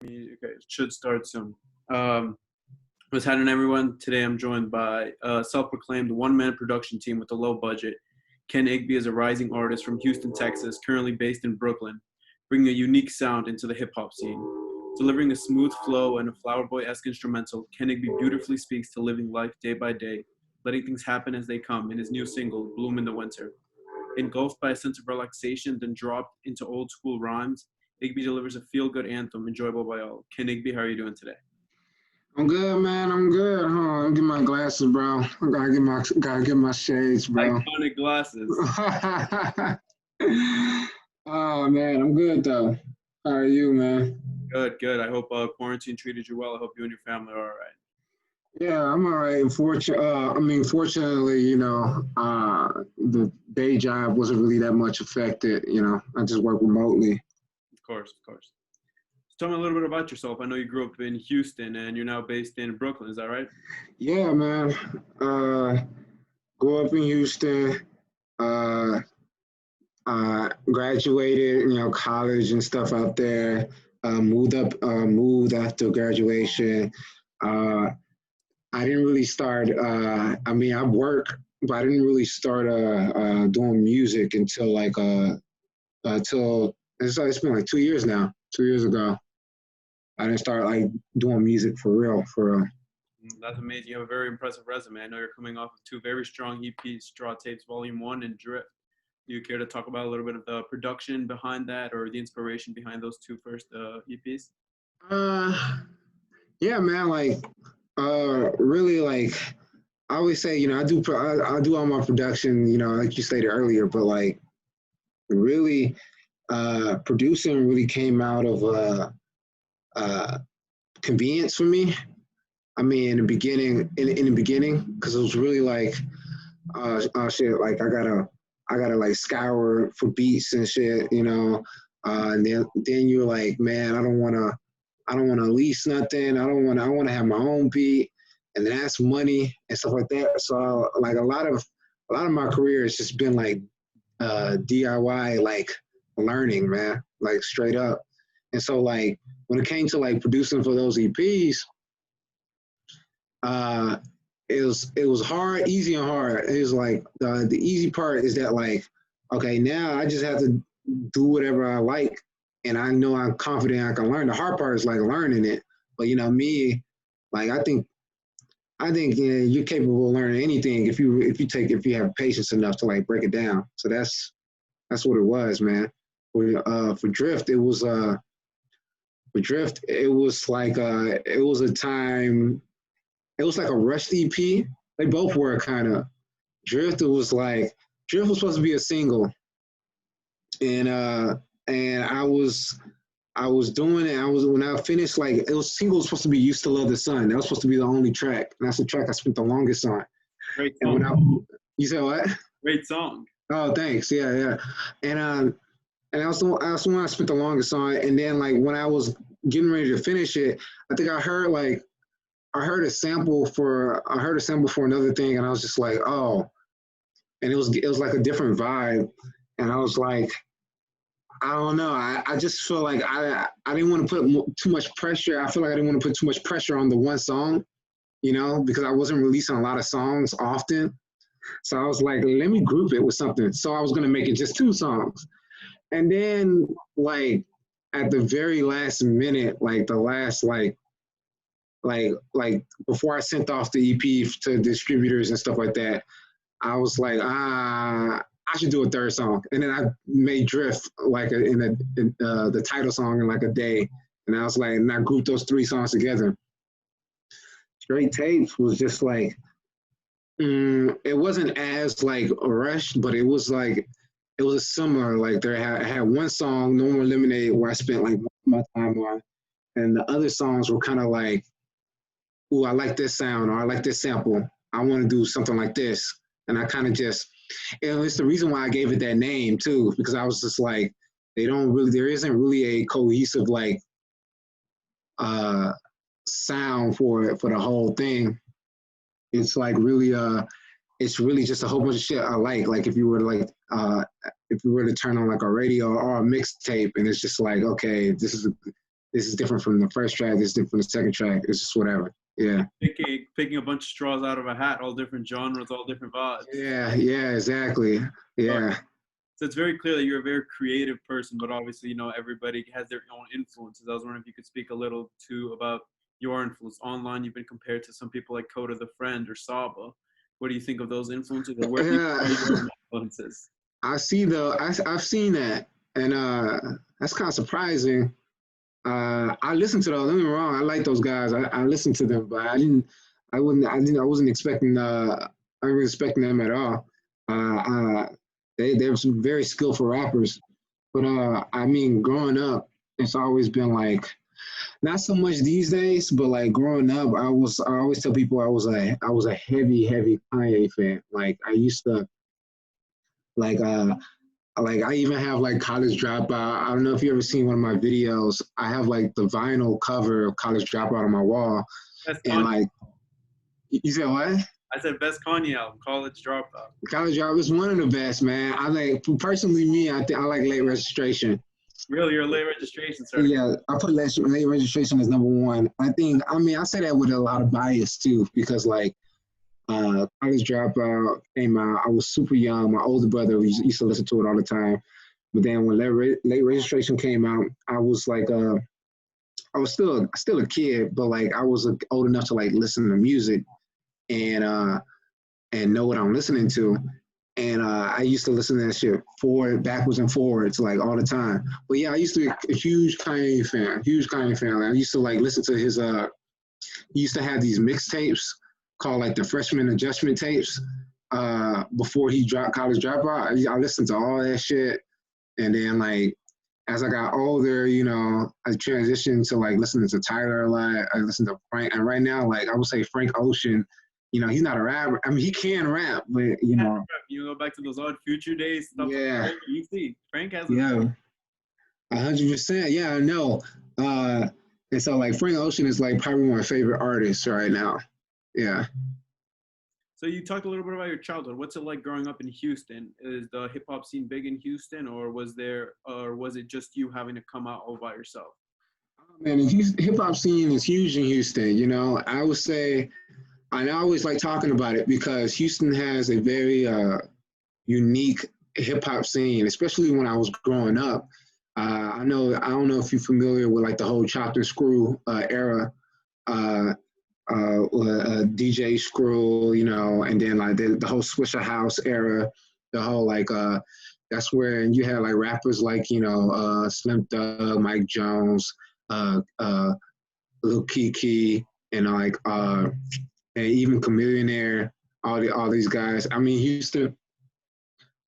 Okay, it should start soon. What's happening, everyone? Today I'm joined by a self-proclaimed one-man production team with a low budget. Kenn Igbi is a rising artist from Houston, Texas, currently based in Brooklyn, bringing a unique sound into the hip-hop scene. Delivering a smooth flow and a Flower Boy-esque instrumental, Kenn Igbi beautifully speaks to living life day by day, letting things happen as they come in his new single, Bloom in the Winter. Engulfed by a sense of relaxation, then dropped into old-school rhymes, Igby delivers a feel-good anthem enjoyable by all. Kenn Igbi, how are you doing today? I'm good, man. I'm good. Hold on, let me get my glasses, bro. I gotta get my shades, bro. Iconic glasses. Oh man, I'm good though. How are you, man? Good, good. I hope quarantine treated you well. I hope you and your family are all right. Yeah, I'm all right. Fortunately, the day job wasn't really that much affected. I just work remotely. Of course, of course. So tell me a little bit about yourself. I know you grew up in Houston and you're now based in Brooklyn. Is that right? Yeah, man. Grew up in Houston. Uh, Graduated, college and stuff out there. Moved after graduation. Uh, I didn't really start. I work, but I didn't really start doing music until it's been like 2 years now. 2 years ago, I didn't start like doing music for real, for real. That's amazing. You have a very impressive resume. I know you're coming off of two very strong EPs, Straw Tapes Volume 1 and Drift. Do you care to talk about a little bit of the production behind that or the inspiration behind those two first EPs? Uh, yeah, man. Really, I always say, I do all my production, like you stated earlier, but like really, producing really came out of uh, convenience for me. I mean, in the beginning, because it was really like, oh shit, like I gotta like scour for beats and shit, and then you're like, man, I don't wanna lease nothing. I wanna have my own beat, and then that's money and stuff like that. So like a lot of my career has just been like DIY, like learning, man, like straight up. And so like when it came to like producing for those EPs, uh, it was hard, easy and hard. It was like the easy part is that like, okay, now I just have to do whatever I like, and I know I'm confident I can learn. The hard part is like learning it. But me, like I think you're capable of learning anything if you have patience enough to like break it down. So that's what it was, man. For Drift, it was like it was a time. It was like a rushed EP. They both were kind of. Drift it was like Drift was supposed to be a single, and I was doing it. I was when I finished, like it was single was supposed to be "Used to Love the Sun." That was supposed to be the only track, and that's the track I spent the longest on. Great And when song. you said what? Great song. Oh, thanks. Yeah, yeah. And I was the one I spent the longest on. And then like when I was getting ready to finish it, I think I heard a sample for another thing, and I was just like, oh, and it was like a different vibe, and I was like, I don't know, I just feel like I didn't want to put too much pressure. I feel like I didn't want to put too much pressure on the one song, because I wasn't releasing a lot of songs often. So I was like, let me group it with something. So I was gonna make it just two songs, and then like at the very last minute, like the last like before I sent off the EP to distributors and stuff like that, I was like, I should do a third song, and then I made Drift like the title song in like a day, and I was like, and I grouped those three songs together. Straight Tapes was just like, it wasn't as like rushed, but it was a similar like I had one song, No More Lemonade, where I spent like my time on, and the other songs were kind of like, ooh, I like this sound, or I like this sample. I want to do something like this. And I kind of just, it's the reason why I gave it that name too, because I was just like, there isn't really a cohesive like sound for the whole thing. It's like really, it's really just a whole bunch of shit I like. Like if you were to turn on like a radio or a mixtape, and it's just like, okay, this is different from the first track, this is different from the second track. It's just whatever. Yeah. Picking a bunch of straws out of a hat, all different genres, all different vibes. Yeah, exactly. Yeah. So it's very clear that you're a very creative person, but obviously, everybody has their own influences. I was wondering if you could speak a little too about your influence. Online, you've been compared to some people like Coda the Friend or Saba. What do you think of those influences, or where do you compare your own influences? I've seen that, and that's kind of surprising. I listened to those. Don't get me wrong. I like those guys. I listened to them, but I wasn't expecting. I wasn't expecting them at all. They're some very skillful rappers, but I mean, growing up, it's always been like not so much these days, but like growing up, I always tell people I was a heavy Kanye fan. Like I used to like I even have like College Dropout. I don't know if you ever seen one of my videos. I have like the vinyl cover of College Dropout on my wall. Best And Kanye. like, you said what? I said best Kanye album, College Dropout. College Dropout is one of the best, man. I like personally me. I think I like Late Registration. Really, you're a late registration, sir. Yeah, I put late registration as number one. I say that with a lot of bias too, because like College Dropout came out. I was super young. My older brother used to listen to it all the time. But then when late registration came out, I was like, I was still a kid, but like I was old enough to like listen to music and know what I'm listening to. And I used to listen to that shit backwards and forwards, like all the time. But yeah, I used to be a huge Kanye fan. Like, I used to like listen to his. He used to have these mixtapes called like the Freshman Adjustment tapes. Before he dropped College Dropout, I listened to all that shit. And then like as I got older, I transitioned to like listening to Tyler a lot. I listened to Frank, and right now, like I would say Frank Ocean. He's not a rapper. I mean, he can rap, but You go back to those Odd Future days. Stuff yeah. Like you see, Frank has. 100%. Yeah, I know. And so like Frank Ocean is like probably one of my favorite artists right now. Yeah. So you talked a little bit about your childhood. What's it like growing up in Houston? Is the hip hop scene big in Houston, or was it just you having to come out all by yourself? Man, the hip hop scene is huge in Houston. I would say. I always like talking about it because Houston has a very unique hip hop scene, especially when I was growing up. I don't know if you're familiar with like the whole Chopped and Screw era, DJ Screw, and then like the whole Swisher House era, the whole like that's where you had like rappers like Slim Thug, Mike Jones, Lil Kiki, and like and even Chameleonaire, all these guys. I mean, Houston.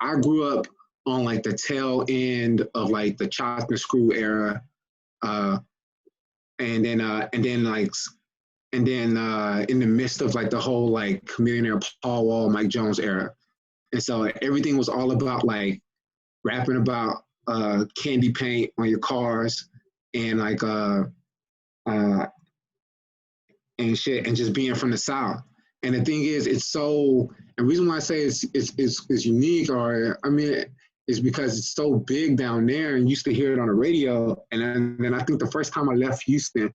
I grew up on like the tail end of like the Chopped and Screw era, and then in the midst of like the whole like Chameleonaire, Paul Wall, Mike Jones era, and so everything was all about like rapping about candy paint on your cars and like and shit, and just being from the South. And the thing is, the reason why I say it's unique, or I mean, is because it's so big down there, and you used to hear it on the radio. And then I think the first time I left Houston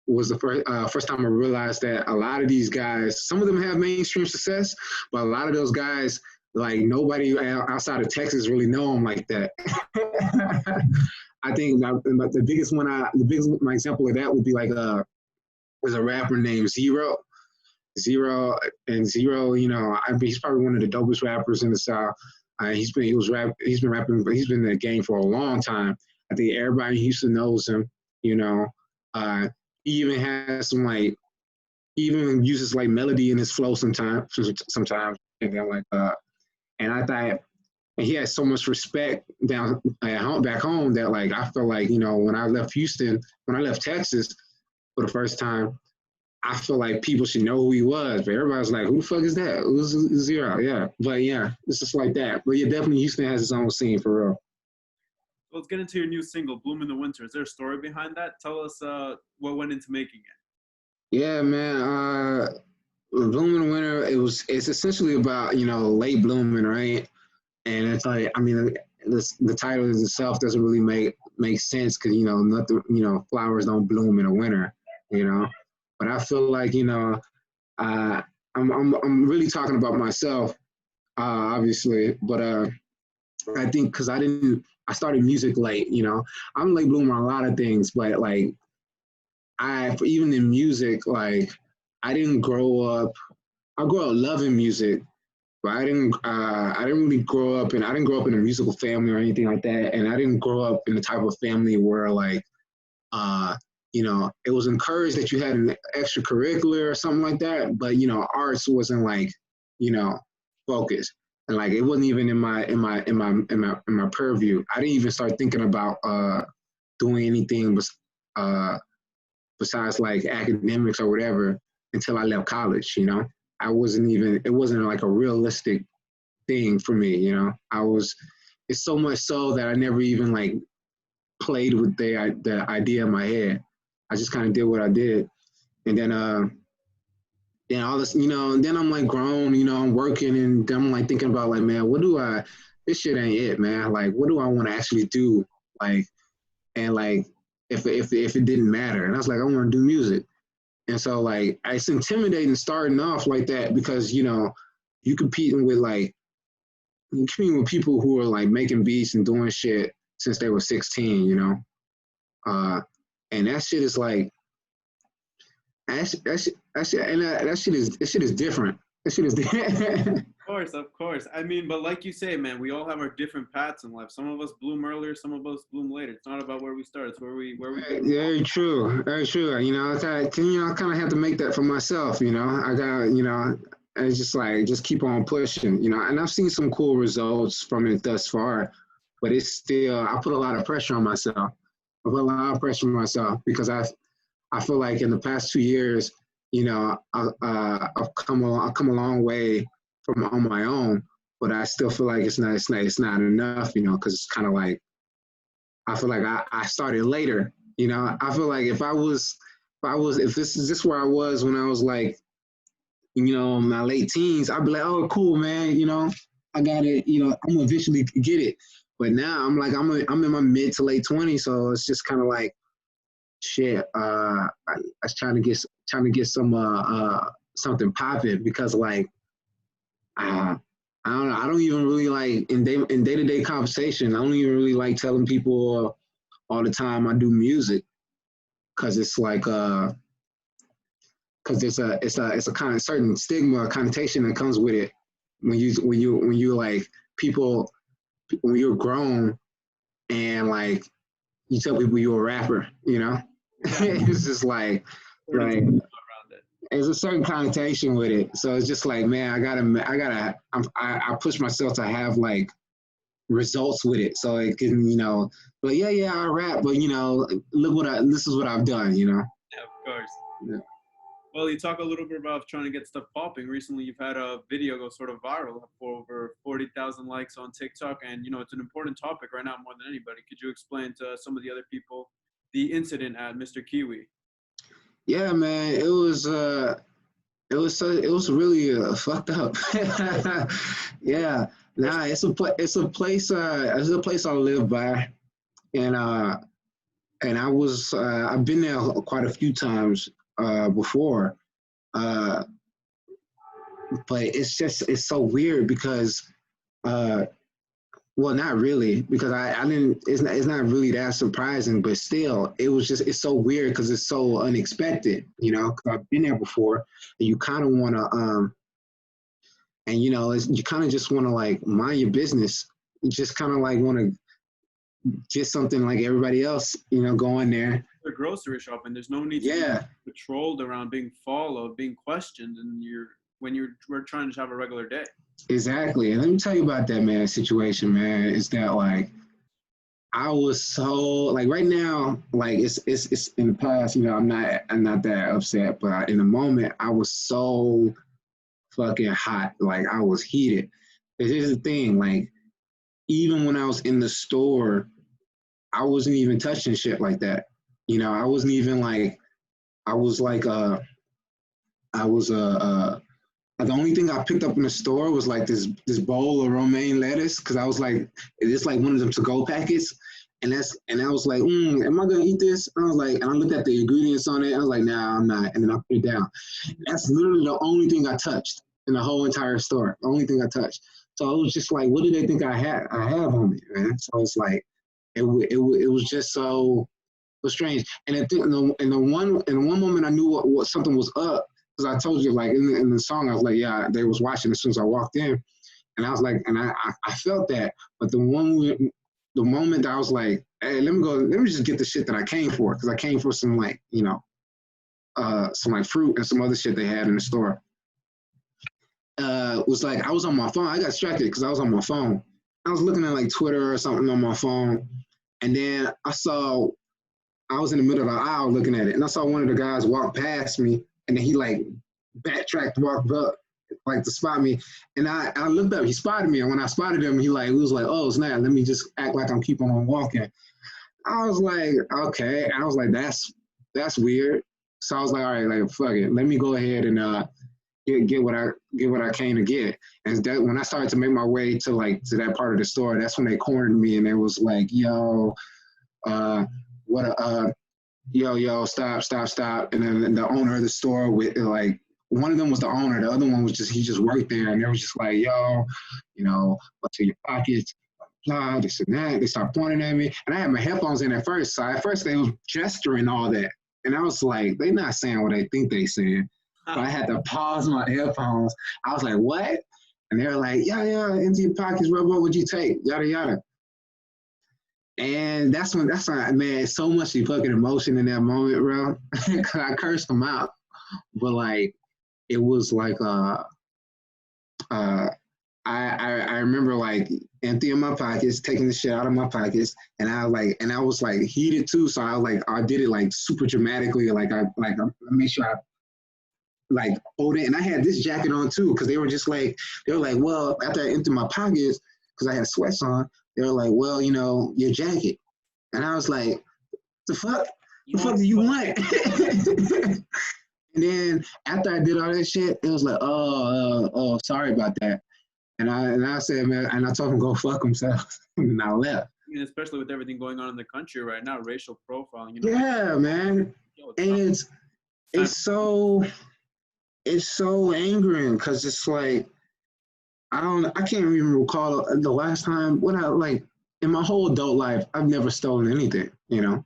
was the first time I realized that a lot of these guys, some of them have mainstream success, but a lot of those guys, like nobody outside of Texas really know them like that. I think my example of that would be like there's a rapper named Zero. Zero, he's probably one of the dopest rappers in the South. He's been rapping, but he's been in the game for a long time. I think everybody in Houston knows him. He even has some like, he even uses like melody in his flow sometimes, and then like and I thought, and he has so much respect back home that like I feel like when I left Texas for the first time, I feel like people should know who he was, but everybody's like, who the fuck is that? Who's Zero? Yeah. But yeah, it's just like that. But yeah, definitely Houston has its own scene for real. So let's get into your new single, Bloom in the Winter. Is there a story behind that? Tell us what went into making it. Yeah, man. Bloom in the Winter, it's essentially about, late blooming, right? And it's like, I mean, the title itself doesn't really make makes sense because nothing, flowers don't bloom in the winter, But I feel like uh, I'm really talking about myself, obviously, but I think because I started music late, I'm a late bloomer on a lot of things, but like even in music, like I didn't grow up. I grew up loving music, but I didn't really grow up, and I didn't grow up in a musical family or anything like that, and I didn't grow up in the type of family where like uh, it was encouraged that you had an extracurricular or something like that, but arts wasn't like, you know, focused. And like it wasn't even in my purview. I didn't even start thinking about doing anything uh besides like academics or whatever until I left college, it wasn't like a realistic thing for me, it's so much so that I never even like played with the idea in my head. I just kind of did what I did. And then all this, and then I'm like grown, I'm working, and then I'm like thinking about like, man, this shit ain't it, man. Like, what do I want to actually do? Like, and like, if it didn't matter. And I was like, I want to do music. And so like, it's intimidating starting off like that because, you competing with people who are like making beats and doing shit since they were 16, and that shit is like, that shit is different. That shit is different. Of course. I mean, but like you say, man, we all have our different paths in life. Some of us bloom earlier, some of us bloom later. It's not about where we start; it's where we. Very true. Very true. I kind of have to make that for myself. I got, and it's just like just keep on pushing. And I've seen some cool results from it thus far, but it's still I put a lot of pressure on myself. I put a lot of pressure on myself because I feel like in the past 2 years, I've come a long way from on my own, but I still feel like it's not enough, because it's kind of like I feel like I started later, I feel like if this is just where I was when I was like, my late teens, I'd be like, oh, cool, man, I got it, I'm gonna eventually get it. But now I'm like, I'm in my mid to late 20s, so it's just kind of like, shit. I was trying to get some something popping because like, I don't know. I don't even really like in day-to-day conversation. I don't even really like telling people all the time I do music because it's like because it's a kind of certain stigma connotation that comes with it when you like people when you're grown and like you tell people you're a rapper, it's just like there's a certain connotation with it. So it's just like, man, I push myself to have like results with it. So it can, but yeah, I rap, but this is what I've done, Yeah, of course. Yeah. Well, you talk a little bit about trying to get stuff popping. Recently, you've had a video go sort of viral for over 40,000 likes on TikTok. And, it's an important topic right now more than anybody. Could you explain to some of the other people the incident at Mr. Kiwi? Yeah, man, it was really fucked up. Yeah, nah, it's a place I live by, and I've been there quite a few times before, uh, but it's so weird because uh, well, not really, because I didn't. It's not really that surprising, but still, it's so weird because it's so unexpected, Because I've been there before, and you kind of want to, and you kind of just want to like mind your business. You just kind of like want to get something like everybody else, go in there. The grocery shop, and there's no need to be patrolled around, being followed, being questioned, and we're trying to have a regular day. Exactly. And let me tell you about that, man, situation, man, is that like I was so like right now, like it's in the past, I'm not that upset, but in the moment I was so fucking hot. Like I was heated. Here's the thing, like even when I was in the store, I wasn't even touching shit like that. I wasn't even like I was like I was the only thing I picked up in the store was like this bowl of romaine lettuce because I was like, it's like one of them to-go packets. And I was like, am I gonna eat this? I was like, and I looked at the ingredients on it. I was like, nah, I'm not. And then I put it down. That's literally the only thing I touched in the whole entire store. The only thing I touched. So it was just like, what do they think I have on me, man? So it's like, it was just so strange. And in the one moment I knew what something was up, because I told you, like in the song, I was like, yeah, they was watching as soon as I walked in, and I was like, and I felt that. But the moment that I was like, hey, let me just get the shit that I came for, because I came for some like, some like fruit and some other shit they had in the store. Was like, I was on my phone. I got distracted because I was on my phone. I was looking at like Twitter or something on my phone, and then I was in the middle of the aisle looking at it, and I saw one of the guys walk past me, and then he like backtracked, walked up, like to spot me, and I looked up. He spotted me, and when I spotted him, he was like, "Oh snap! Let me just act like I'm keeping on walking." I was like, "Okay," and I was like, "That's weird." So I was like, "All right, like fuck it, let me go ahead and get what I came to get." And that, when I started to make my way to that part of the store, that's when they cornered me, and it was like, "Yo, yo, stop. And then the owner of the store, with like, one of them was the owner, the other one was he just worked there, and they was just like, yo, what's in your pockets, blah, this and that. They started pointing at me, and I had my headphones in at first, so at first they was gesturing all that, and I was like, they not saying what they think they saying, so I had to pause my headphones. I was like, what? And they were like, yeah, empty your pockets, bro, what would you take, yada yada. And that's when, man, so much fucking emotion in that moment, bro. Cause I cursed them out, but like, it was like, I remember like emptying my pockets, taking the shit out of my pockets, and I was like heated too, so I did it like super dramatically, like I made sure I like hold it, and I had this jacket on too, because they were like, well, after I emptied my pockets, because I had sweats on, they were like, well, your jacket. And I was like, the fuck? The fuck do you want? And then after I did all that shit, it was like, oh, sorry about that. And I said, man, and I told him go fuck themselves. And I left. I mean, especially with everything going on in the country right now, racial profiling, Yeah, man. And it's so angering, because it's like, I can't even recall the last time in my whole adult life, I've never stolen anything, never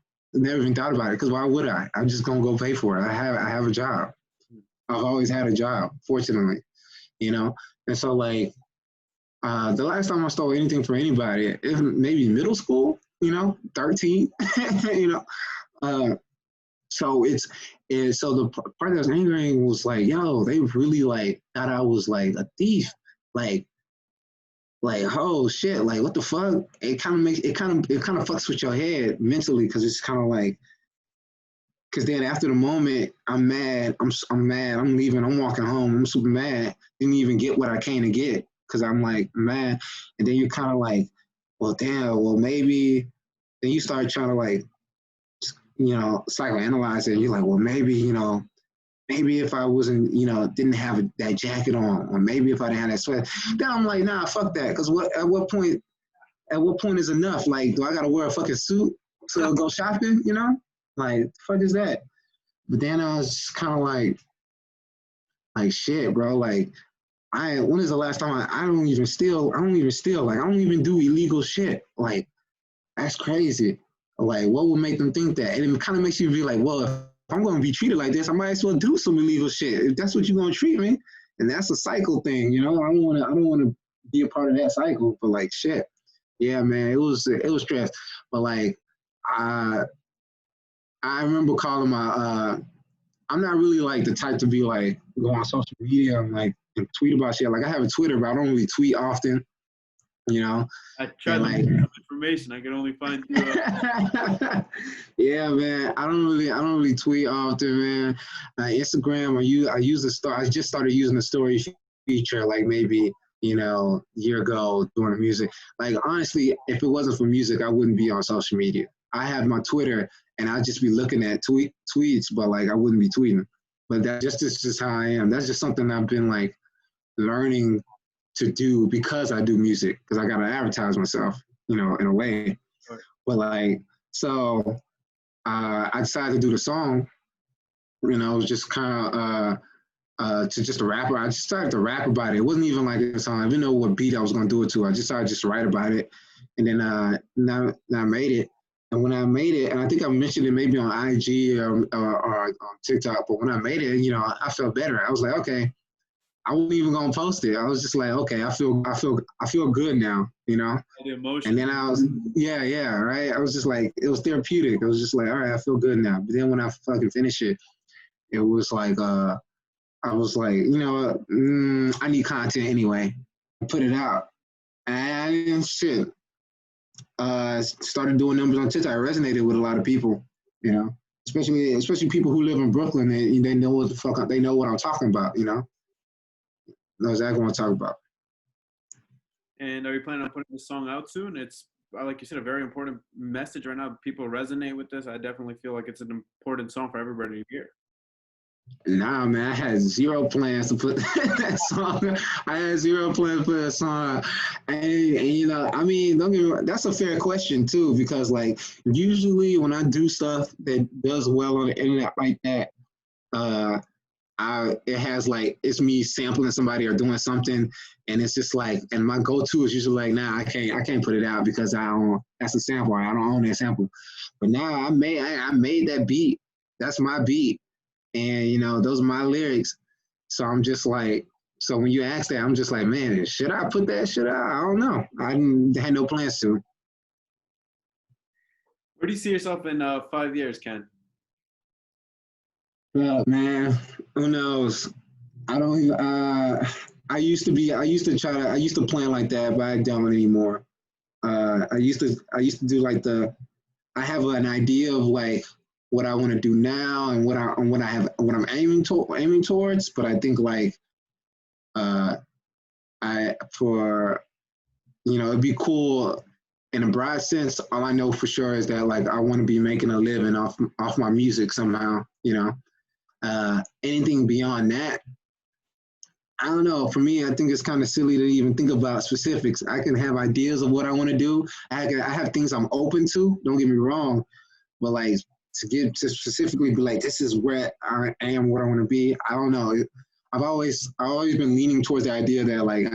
even thought about it, because why would I? I'm just gonna go pay for it. I have a job. I've always had a job, fortunately, and so like, the last time I stole anything from anybody, maybe middle school, 13, so so the part that was angering was like, yo, they really like thought I was like a thief, like, oh shit, like what the fuck? It kind of fucks with your head mentally, because it's kind of like, because then after the moment, I'm mad, I'm mad, I'm leaving, I'm walking home, I'm super mad, didn't even get what I came to get, because I'm like mad, and then you're kind of like, well, damn, well maybe, then you start trying to like, psychoanalyze it. You're like, well, maybe, maybe if I wasn't, didn't have that jacket on, or maybe if I didn't have that sweat, then I'm like, nah, fuck that. Because at what point is enough? Like, do I gotta wear a fucking suit to go shopping? Like, the fuck is that? But then I was just kind of like shit, bro. Like, when is the last time I don't even steal? Like, I don't even do illegal shit. Like, that's crazy. Like, what would make them think that? And it kind of makes you be like, well, if I'm going to be treated like this, I might as well do some illegal shit. If that's what you're going to treat me, and that's a cycle thing, I don't want to be a part of that cycle. But like, shit, yeah, man, it was stress. But like, I remember calling my. I'm not really like the type to be like go on social media and tweet about shit. Like, I have a Twitter, but I don't really tweet often. I tried to look up information. I could only find you. Yeah, man. I don't really tweet often, man. Instagram, I just started using the story feature, like maybe year ago doing the music. Like, honestly, if it wasn't for music, I wouldn't be on social media. I have my Twitter, and I'd just be looking at tweets, but like I wouldn't be tweeting. But that's just how I am. That's just something I've been like learning to do because I do music, because I got to advertise myself, in a way. But like, so I decided to do the song. You know, it was just kind of to just a rapper. I just started to rap about it. It wasn't even like a song. I didn't know what beat I was gonna do it to. I just started just to write about it, and then now I made it. And when I made it, and I think I mentioned it maybe on IG or on TikTok, but when I made it, you know, I felt better. I was like, okay, I wasn't even gonna post it. I was just like, okay, I feel good now, you know. The emotion. And then I was, right. I was just like, it was therapeutic. It was just like, all right, I feel good now. But then when I fucking finished it, it was like, I was like, you know, I need content anyway. Put it out, and shit. Started doing numbers on TikTok. It resonated with a lot of people, you know, especially people who live in Brooklyn. They know what the fuck they know what I'm talking about, you know. Know exactly what I'm talking about. And are you planning on putting this song out soon? It's, like you said, a very important message right now. People resonate with this. I definitely feel like it's an important song for everybody to hear. Nah, man, I had zero plans to put that song. I had zero plans to put that song. And you know, I mean, don't get me wrong, that's a fair question too, because like usually when I do stuff that does well on the internet like that, it has like it's me sampling somebody or doing something, and it's just like, and my go-to is usually like, nah, I can't put it out because I don't. That's a sample. I don't own that sample. But now I made that beat. That's my beat, and you know those are my lyrics. So I'm just like, so when you ask that, I'm just like, man, should I put that shit out? I don't know. Had no plans to. Where do you see yourself in 5 years, Ken? Well, man, who knows? I don't even. I used to plan like that, but I don't anymore. I used to do like I have an idea of like what I want to do now and what I'm aiming towards. But I think like I for you know it'd be cool in a broad sense. All I know for sure is that like I want to be making a living off my music somehow. You know, anything beyond that, I don't know. For me, I think it's kind of silly to even think about specifics. I can have ideas of what I want to do. I have things I'm open to. Don't get me wrong, but like to specifically be like, this is where I am, what I want to be. I don't know. I've always been leaning towards the idea that like,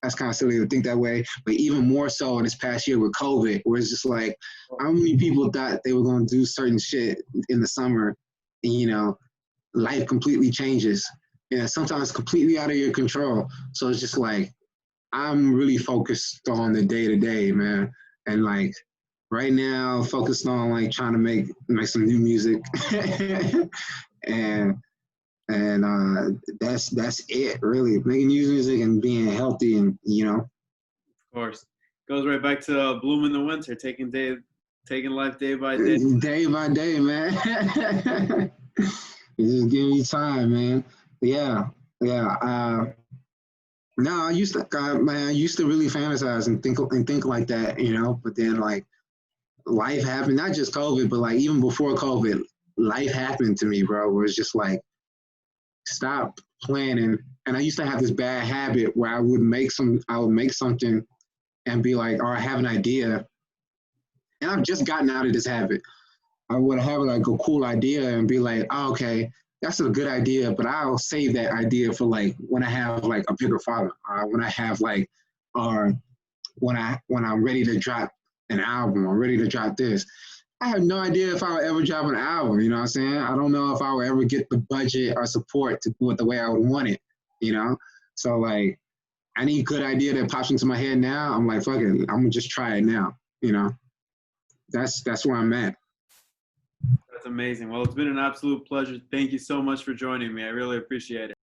that's kind of silly to think that way. But even more so in this past year with COVID, where it's just like, how many people thought they were going to do certain shit in the summer, and you know, life completely changes. And sometimes completely out of your control. So it's just like, I'm really focused on the day to day, man. And like right now, focused on like trying to make some new music. and that's it really. Making new music and being healthy and you know. Of course. Goes right back to Bloom in the Winter, taking life day by day. Day by day, man. You just give me time, man. Yeah. No, I used to, man, I used to really fantasize and think like that, you know. But then, like, life happened. Not just COVID, but like even before COVID, life happened to me, bro. Where it's just like, stop planning. And I used to have this bad habit where I would make something and be like, or I have an idea, and I've just gotten out of this habit. I would have like a cool idea and be like, oh, okay, that's a good idea, but I'll save that idea for like when I have like a bigger father, or when I have like, or when I'm ready to drop an album or ready to drop this. I have no idea if I'll ever drop an album. You know what I'm saying? I don't know if I will ever get the budget or support to do it the way I would want it. You know, so like any good idea that pops into my head now, I'm like, fuck it, I'm gonna just try it now. You know, that's where I'm at. That's amazing. Well, it's been an absolute pleasure. Thank you so much for joining me. I really appreciate it.